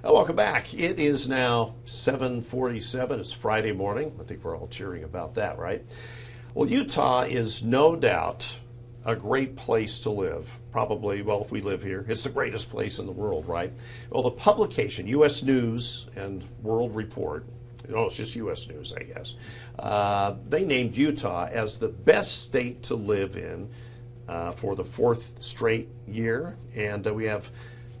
Welcome back. It is now 7:47. It's Friday morning. I think we're all cheering about that, right? Well, Utah is no doubt a great place to live. Probably, well, if we live here, it's the greatest place in the world, right? Well, the publication, U.S. News and World Report, it's just U.S. News, I guess, they named Utah as the best state to live in for the fourth straight year. And we have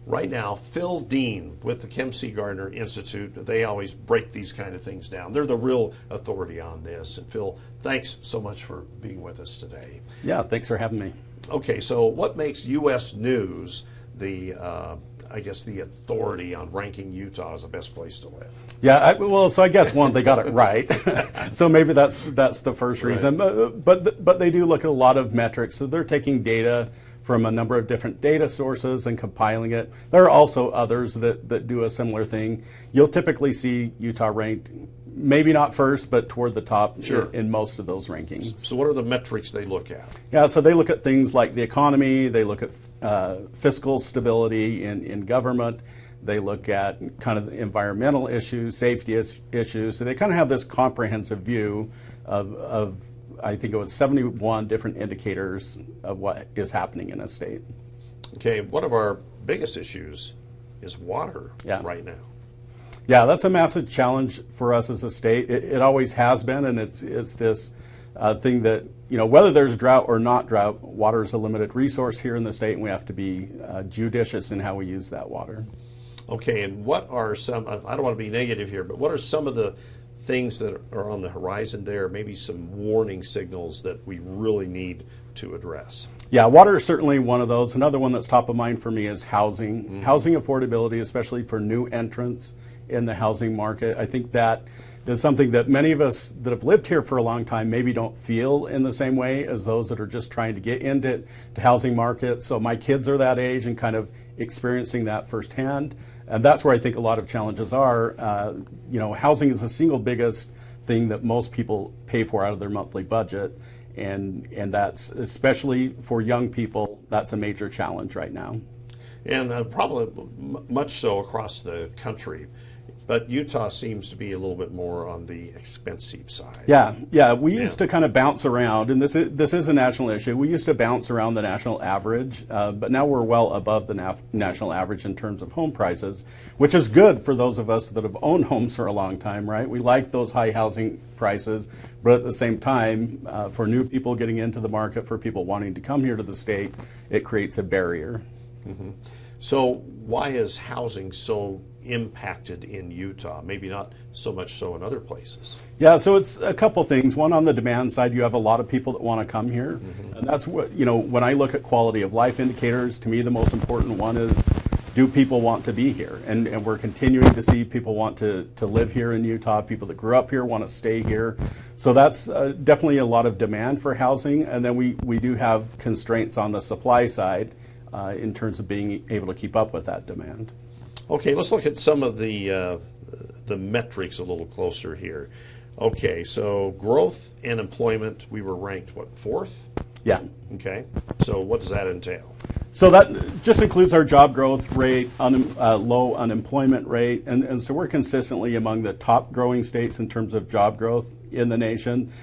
right now Phil Dean with the Kem C. Gardner Institute. They always break these kind of things down. They're the real authority on this. And Phil, thanks so much for being with us today. Yeah, thanks for having me. Okay, so what makes U.S. News the authority on ranking Utah as the best place to live? Yeah, so I guess one, they got it right. So maybe that's the first reason. Right. But they do look at a lot of metrics. So they're taking data from a number of different data sources and compiling it. There are also others that do a similar thing. You'll typically see Utah ranked, maybe not first, but toward the top in most of those rankings. So what are the metrics they look at? Yeah, so they look at things like the economy, they look at fiscal stability in government, they look at kind of environmental issues, safety issues. So they kind of have this comprehensive view of I think it was 71 different indicators of what is happening in a state. Okay, one of our biggest issues is water right now. Yeah, that's a massive challenge for us as a state. It always has been, and it's this thing that, whether there's drought or not drought, water is a limited resource here in the state, and we have to be judicious in how we use that water. Okay, and what are some, I don't want to be negative here, but what are some of the things that are on the horizon there, maybe some warning signals that we really need to address? Yeah, water is certainly one of those. Another one that's top of mind for me is housing. Mm-hmm. Housing affordability, especially for new entrants in the housing market. I think that is something that many of us that have lived here for a long time maybe don't feel in the same way as those that are just trying to get into the housing market. So my kids are that age and kind of experiencing that firsthand. And that's where I think a lot of challenges are. Housing is the single biggest thing that most people pay for out of their monthly budget. And that's, especially for young people, that's a major challenge right now. And probably much so across the country. But Utah seems to be a little bit more on the expensive side. Yeah. We used to kind of bounce around, and this is a national issue. We used to bounce around the national average, but now we're well above the national average in terms of home prices, which is good for those of us that have owned homes for a long time, right? We like those high housing prices, but at the same time, for new people getting into the market, for people wanting to come here to the state, it creates a barrier. Mm-hmm. So why is housing so impacted in Utah? Maybe not so much so in other places. Yeah, so it's a couple things. One, on the demand side, you have a lot of people that want to come here. Mm-hmm. And that's what, when I look at quality of life indicators, to me the most important one is, do people want to be here? And we're continuing to see people want to live here in Utah. People that grew up here want to stay here. So that's definitely a lot of demand for housing. And then we do have constraints on the supply side in terms of being able to keep up with that demand. Okay, let's look at some of the metrics a little closer here. Okay, so growth and employment, we were ranked, fourth? Yeah. Okay, so what does that entail? So that just includes our job growth rate, low unemployment rate, and so we're consistently among the top growing states in terms of job growth in the nation.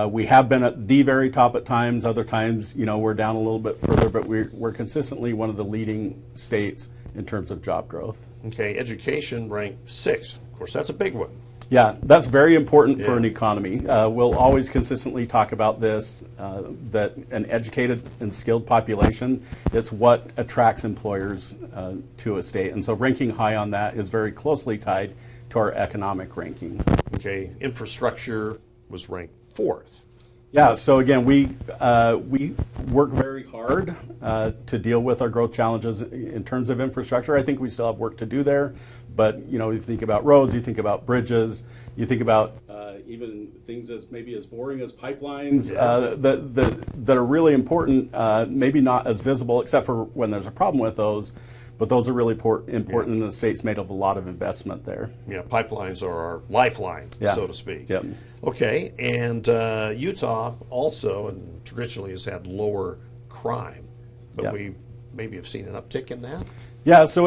We have been at the very top at times. Other times, we're down a little bit further, but we're consistently one of the leading states in terms of job growth. Okay, education ranked sixth. Of course, that's a big one. Yeah, that's very important for an economy. We'll always consistently talk about this, that an educated and skilled population, it's what attracts employers to a state. And so ranking high on that is very closely tied to our economic ranking. Okay, infrastructure was ranked fourth. Yeah, so again, we work very hard to deal with our growth challenges in terms of infrastructure. I think we still have work to do there, but you think about roads, you think about bridges, you think about even things as maybe as boring as pipelines that are really important, maybe not as visible except for when there's a problem with those. But those are really important, and the state's made a lot of investment there. Yeah, pipelines are our lifeline, so to speak. Yep. Okay, and Utah also, and traditionally, has had lower crime, but we maybe have seen an uptick in that? Yeah, so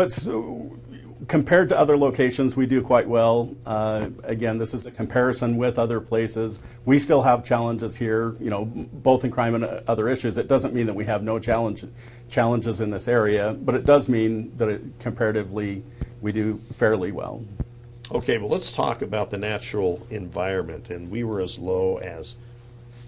Compared to other locations, we do quite well. Again, this is a comparison with other places. We still have challenges here, you know, both in crime and other issues. It doesn't mean that we have no challenges in this area, but it does mean that comparatively we do fairly well. Okay, well, let's talk about the natural environment. And we were as low as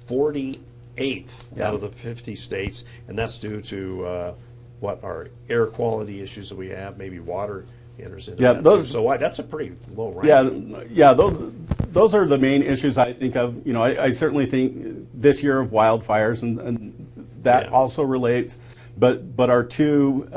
48th out of the 50 states, and that's due to what our air quality issues that we have, maybe water enters into that too. So that's a pretty low rank. Yeah, those are the main issues I think of. You know, I certainly think this year of wildfires, and that also relates. But our two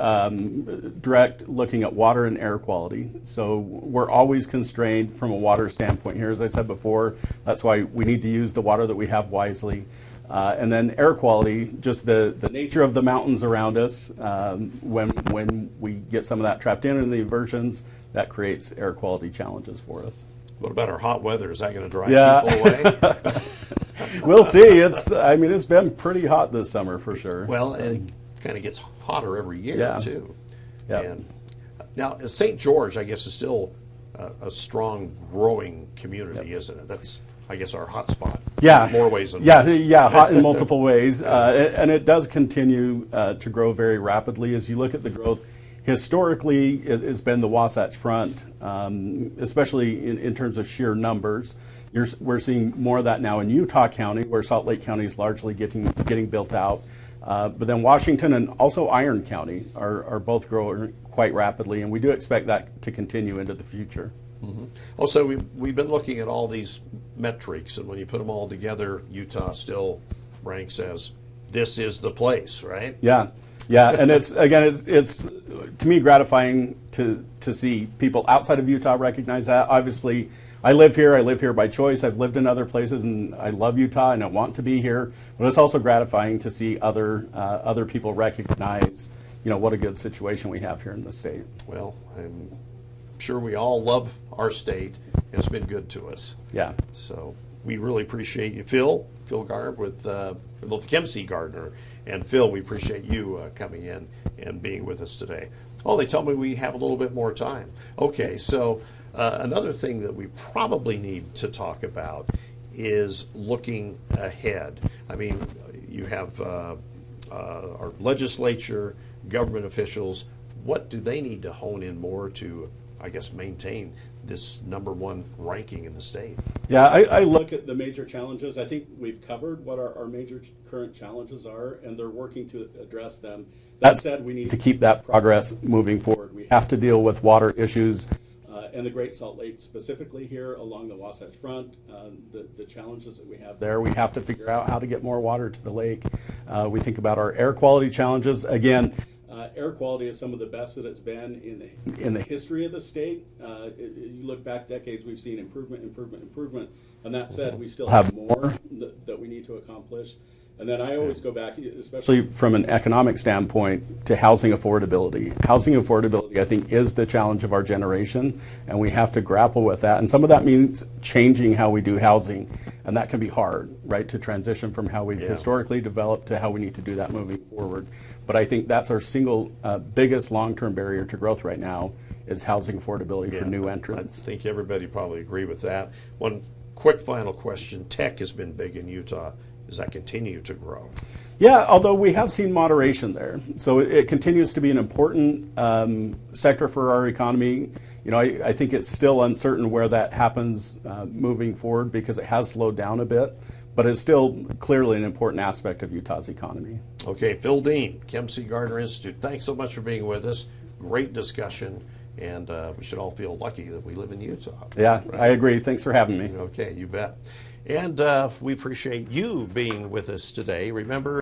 direct looking at water and air quality. So we're always constrained from a water standpoint here. As I said before, that's why we need to use the water that we have wisely. And then air quality, just the nature of the mountains around us. When we get some of that trapped in the inversions, that creates air quality challenges for us. What about our hot weather? Is that going to drive people away? We'll see. It's been pretty hot this summer for sure. Well, and it kind of gets hotter every year too. Yeah. And now, St. George, I guess, is still a strong, growing community, isn't it? That's, I guess, our hot spot. Yeah. In more ways than one. Hot in multiple ways. And it does continue to grow very rapidly. As you look at the growth, historically, it has been the Wasatch Front, especially in terms of sheer numbers. We're seeing more of that now in Utah County, where Salt Lake County is largely getting built out. But then Washington and also Iron County are both growing quite rapidly, and we do expect that to continue into the future. Mm-hmm. Also, we've been looking at all these metrics, and when you put them all together, Utah still ranks as this is the place, right? Yeah, and it's to me gratifying to see people outside of Utah recognize that. Obviously, I live here by choice. I've lived in other places, and I love Utah, and I want to be here. But it's also gratifying to see other people recognize, you know, what a good situation we have here in the state. Well, I'm sure we all love our state, and it's been good to us. Yeah. So we really appreciate you, Phil Garb with the Kem C Gardner. And Phil, we appreciate you coming in and being with us today. Oh, they tell me we have a little bit more time. Okay, so another thing that we probably need to talk about is looking ahead. I mean, you have our legislature, government officials. What do they need to hone in more to, I guess, maintain this #1 ranking in the state? Yeah, I look at the major challenges. I think we've covered what our major current challenges are, and they're working to address them. That said, we need to keep that progress moving forward. We have to deal with water issues and the Great Salt Lake, specifically here along the Wasatch Front, the challenges that we have there. We have to figure out how to get more water to the lake. We think about our air quality challenges. Again, air quality is some of the best that it's been in the history of the state. You look back decades, we've seen improvement. And that said, we still have more that we need to accomplish. And then I always go back, especially from an economic standpoint, to housing affordability. Housing affordability, I think, is the challenge of our generation, and we have to grapple with that. And some of that means changing how we do housing, and that can be hard, right, to transition from how we've historically developed to how we need to do that moving forward. But I think that's our single biggest long-term barrier to growth right now is housing affordability for new entrants. I think everybody probably agree with that. One quick final question. Tech has been big in Utah. Does that continue to grow? Yeah, although we have seen moderation there. So it continues to be an important sector for our economy. You know, I think it's still uncertain where that happens moving forward because it has slowed down a bit, but it's still clearly an important aspect of Utah's economy. Okay, Phil Dean, Kem C Gardner Institute, thanks so much for being with us. Great discussion, and we should all feel lucky that we live in Utah. Yeah, right? I agree. Thanks for having me. Okay, you bet. And we appreciate you being with us today. Remember,